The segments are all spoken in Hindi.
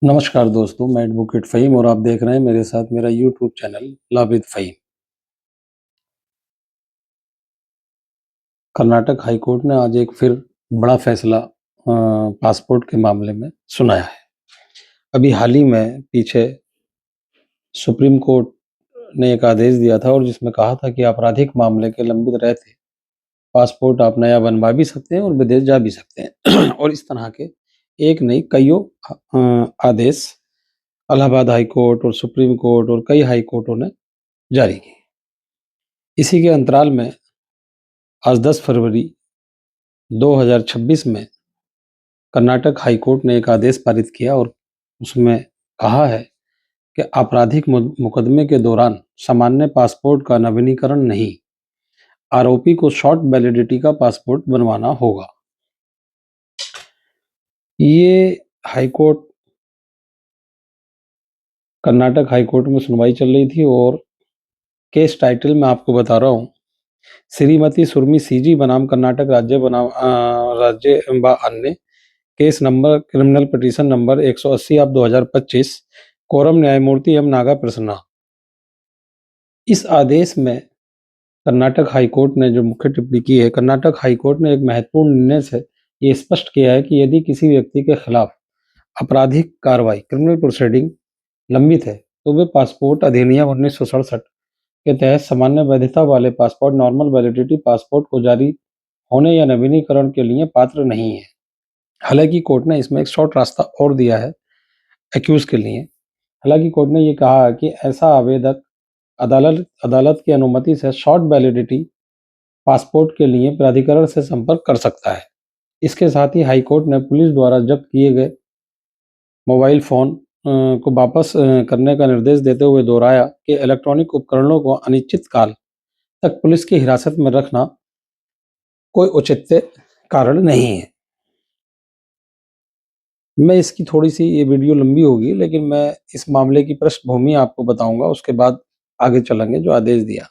नमस्कार दोस्तों, मैं एडवोकेट फ़हीम और आप देख रहे हैं मेरे साथ मेरा YouTube channel law with Faheem. Karnataka high court ने आज एक फिर बड़ा फैसला पासपोर्ट के मामले में सुनाया है। अभी हाल ही में पीछे सुप्रीम कोर्ट ने एक आदेश दिया था और जिसमें कहा था कि आपराधिक मामले के लंबित रहते पासपोर्ट आप नया बनवा भी सकते हैं और विदेश जा भी सकते हैं। और इस तरह के एक नहीं कईयों आदेश इलाहाबाद हाई कोर्ट और सुप्रीम कोर्ट और कई हाई कोर्टों ने जारी किए। इसी के अंतराल में आज 10 फरवरी 2026 में कर्नाटक हाई कोर्ट ने एक आदेश पारित किया और उसमें कहा है कि आपराधिक मुकदमे के दौरान सामान्य पासपोर्ट का नवीनीकरण नहीं, आरोपी को शॉर्ट वैलिडिटी का पासपोर्ट बनवाना होगा। ये high court Karnataka high court में सुनवाई चल रही थी और केस टाइटल मैं आपको बता रहा हूँ। श्रीमती सुरमी सीजी बनाम कर्नाटक राज्य बनाम राज्य व अन्य case number criminal petition number 180 of 2025 quorum न्यायमूर्ति एम नागा प्रसन्ना। इस आदेश में कर्नाटक हाई कोर्ट ने जो मुख्य टिप्पणी की है, कर्नाटक हाई कोर्ट ने एक महत्वपूर्ण निर्णय से ये स्पष्ट किया है कि यदि किसी व्यक्ति के खिलाफ आपराधिक कार्रवाई क्रिमिनल प्रोसीडिंग लंबित है तो वे पासपोर्ट अधिनियम 1967 के तहत सामान्य वैधता वाले पासपोर्ट नॉर्मल वैलिडिटी पासपोर्ट को जारी होने या नवीनीकरण के लिए पात्र नहीं है। हालांकि कोर्ट ने इसमें एक शॉर्ट रास्ता और दिया है एक्यूज के लिए। हालांकि कोर्ट ने ये कहा कि ऐसा आवेदक अदालत की अनुमति से शॉर्ट वैलिडिटी पासपोर्ट के लिए प्राधिकरण से संपर्क कर सकता है। इसके साथ ही हाई कोर्ट ने पुलिस द्वारा जब्त किए गए मोबाइल फोन को वापस करने का निर्देश देते हुए दोहराया कि इलेक्ट्रॉनिक उपकरणों को अनिश्चित काल तक पुलिस की हिरासत में रखना कोई औचित्य कारण नहीं है। मैं इसकी थोड़ी-सी ये वीडियो लंबी होगी, लेकिन मैं इस मामले की पृष्ठभूमि आपको बताऊँगा, उसके बाद आगे चलेंगे जो आदेश दिया।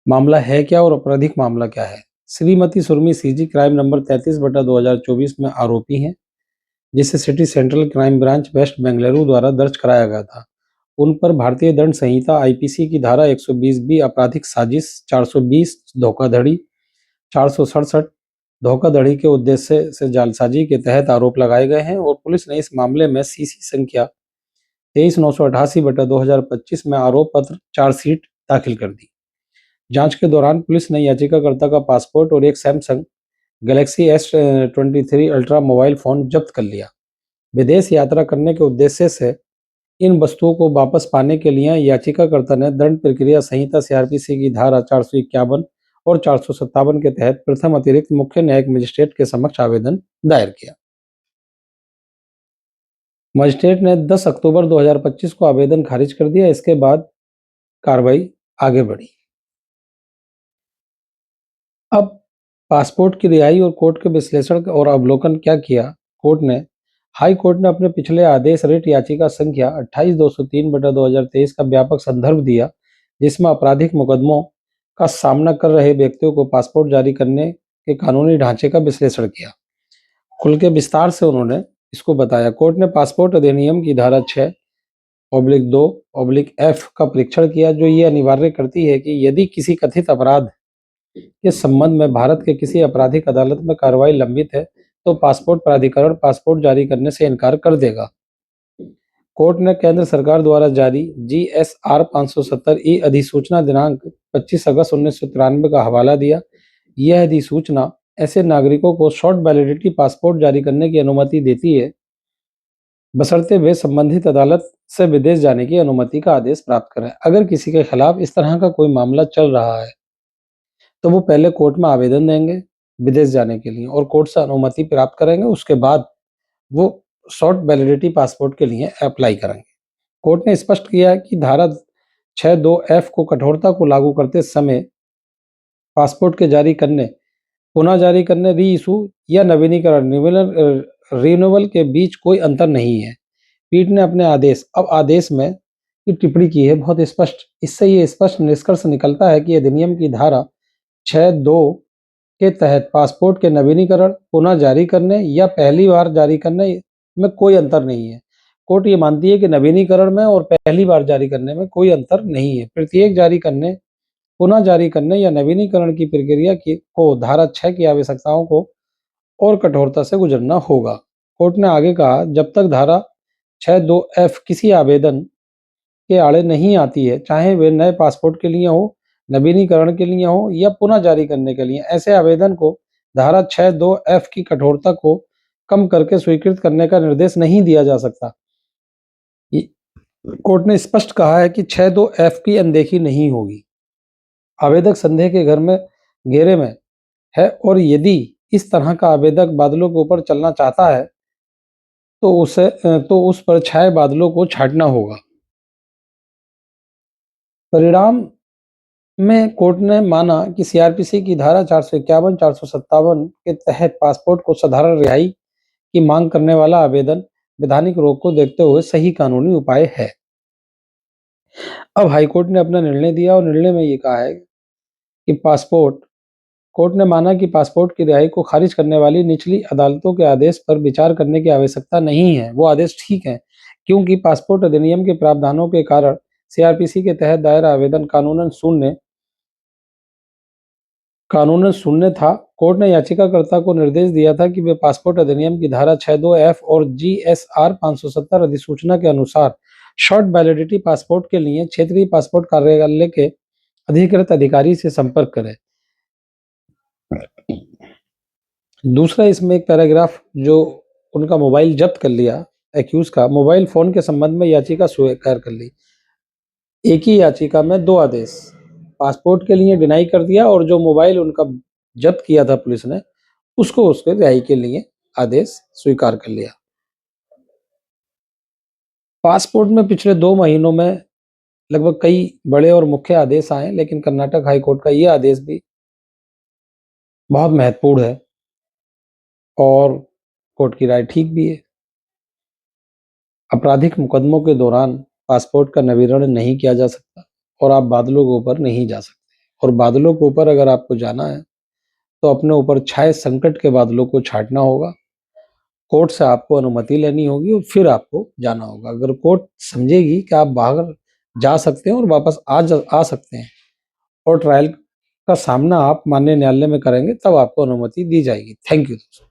मामला है क्या और आपराधिक मामला क्या है? Shrimati Surmi CG crime number 33/2024 में आरोपी हैं, जिसे city central crime branch west Bengaluru द्वारा दर्ज कराया गया था। उन पर भारतीय दंड संहिता आईपीसी की धारा 120 बी आपराधिक साजिश, 420 धोखाधड़ी, 467 धोखाधड़ी के उद्देश्य से जालसाजी के तहत आरोप लगाए गए हैं और पुलिस ने इस मामले में सीसी संख्या 23/988/2025 में आरोप पत्र चार्जशीट दाखिल कर दी। जांच के दौरान पुलिस ने याचिकाकर्ता का पासपोर्ट और एक Samsung Galaxy S23 ultra mobile phone जब्त कर लिया। विदेश यात्रा करने के उद्देश्य से इन वस्तुओं को वापस पाने के लिए याचिकाकर्ता ने दंड प्रक्रिया संहिता सीआरपीसी की धारा 451 और 457 के तहत प्रथम अतिरिक्त मुख्य न्यायिक मजिस्ट्रेट के समक्ष आवेदन दायर किया। मजिस्ट्रेट ने 10 अक्टूबर 2025 को आवेदन खारिज कर दिया। इसके बाद कार्रवाई आगे बढ़ी। अब पासपोर्ट की रिहाई और कोर्ट के विश्लेषण और अवलोकन क्या किया? हाई कोर्ट ने अपने पिछले आदेश रिट याचिका संख्या 28/203/2023 का व्यापक संदर्भ दिया, जिसमें आपराधिक मुकदमों का सामना कर रहे व्यक्तियों को पासपोर्ट जारी करने के कानूनी ढांचे का विश्लेषण किया। खुल के विस्तार से उन्होंने इसको बताया। कोर्ट ने पासपोर्ट अधिनियम की धारा 6/2/F का परीक्षण किया, जो ये अनिवार्य करती है कि यदि किसी कथित अपराध के संबंध में भारत के किसी आपराधिक अदालत में कार्रवाई लंबित है तो पासपोर्ट प्राधिकरण पासपोर्ट जारी करने से इनकार कर देगा। कोर्ट ने केंद्र सरकार द्वारा जारी GSR 570E अधिसूचना दिनांक 25 अगस्त 1993 का हवाला दिया। यह अधिसूचना ऐसे नागरिकों को शॉर्ट वैलिडिटी पासपोर्ट जारी करने की अनुमति देती है, बशर्ते वे संबंधित अदालत से विदेश जाने की अनुमति का आदेश प्राप्त करें। अगर किसी के खिलाफ इस तरह का कोई मामला चल रहा है तो वो पहले कोर्ट में आवेदन देंगे विदेश जाने के लिए और कोर्ट से अनुमति प्राप्त करेंगे। उसके बाद वो शॉर्ट वैलिडिटी पासपोर्ट के लिए अप्लाई करेंगे। कोर्ट ने स्पष्ट किया है कि धारा 6(2)F को कठोरता को लागू करते समय पासपोर्ट के जारी करने, पुनः जारी करने, री इशू या नवीनीकरण रिन्यूअल के बीच कोई अंतर नहीं है। पीठ ने अपने आदेश में की टिप्पणी की है बहुत स्पष्ट। इससे ये स्पष्ट निष्कर्ष निकलता है कि अधिनियम की धारा 6(2) के तहत पासपोर्ट के नवीनीकरण, पुनः जारी करने या पहली बार जारी करने में कोई अंतर नहीं है। कोर्ट ये मानती है कि नवीनीकरण में और पहली बार जारी करने में कोई अंतर नहीं है। प्रत्येक जारी करने, पुनः जारी करने या नवीनीकरण की प्रक्रिया को धारा 6 की आवश्यकताओं को और कठोरता से गुजरना होगा। कोर्ट ने आगे कहा, जब तक धारा 6(2)(f) किसी आवेदन के आड़े नहीं आती है, चाहे वे नए पासपोर्ट के लिए हो, नवीनीकरण के लिए हो या पुनः जारी करने के लिए, ऐसे आवेदन को धारा 6(2)(f) की कठोरता को कम करके स्वीकृत करने का निर्देश नहीं दिया जा सकता। कोर्ट ने स्पष्ट कहा है कि 6(2)(f) की अनदेखी नहीं होगी। आवेदक संदेह के घेरे में है और यदि इस तरह का आवेदक बादलों के ऊपर चलना चाहता है तो उस पर छाए बादलों को छांटना होगा। परिणाम में कोर्ट ने माना कि सीआरपीसी की धारा 451, 457 के तहत पासपोर्ट को साधारण रिहाई की मांग करने वाला आवेदन वैधानिक रोक को देखते हुए सही कानूनी उपाय है। अब हाईकोर्ट ने अपना निर्णय दिया और निर्णय में ये कहा है कि कोर्ट ने माना कि पासपोर्ट की रिहाई को खारिज करने वाली निचली अदालतों के आदेश पर विचार करने की आवश्यकता नहीं है। वो आदेश ठीक है, क्योंकि पासपोर्ट अधिनियम के प्रावधानों के कारण सीआरपीसी के तहत दायर आवेदन कानूनन शून्य था। कोर्ट ने याचिकाकर्ता को निर्देश दिया था कि वे पासपोर्ट अधिनियम की धारा 6(2)(f) और GSR 570 अधिसूचना के अनुसार शॉर्ट वैलिडिटी पासपोर्ट के लिए क्षेत्रीय पासपोर्ट कार्यालय के अधिकृत अधिकारी से संपर्क करें। दूसरा, इसमें एक पैराग्राफ जो उनका मोबाइल जब्त कर लिया, एक्यूज का मोबाइल फोन के संबंध में याचिका स्वीकार कर ली। एक ही याचिका में 2 आदेश, पासपोर्ट के लिए डिनाई कर दिया और जो मोबाइल उनका जब्त किया था पुलिस ने, उसको उसके रिहाई के लिए आदेश स्वीकार कर लिया। पासपोर्ट में पिछले 2 महीनों में लगभग कई बड़े और मुख्य आदेश आए, लेकिन कर्नाटक हाईकोर्ट का यह आदेश भी बहुत महत्वपूर्ण है और कोर्ट की राय ठीक भी है। आपराधिक मुकदमों के दौरान पासपोर्ट का नवीनीकरण नहीं किया जा सकता और आप बादलों के ऊपर नहीं जा सकते, और बादलों के ऊपर अगर आपको जाना है तो अपने ऊपर छाए संकट के बादलों को छांटना होगा। कोर्ट से आपको अनुमति लेनी होगी और फिर आपको जाना होगा। अगर कोर्ट समझेगी कि आप बाहर जा सकते हैं और वापस आ सकते हैं और ट्रायल का सामना आप माननीय न्यायालय में करेंगे, तब आपको अनुमति दी जाएगी। थैंक यू दोस्तों।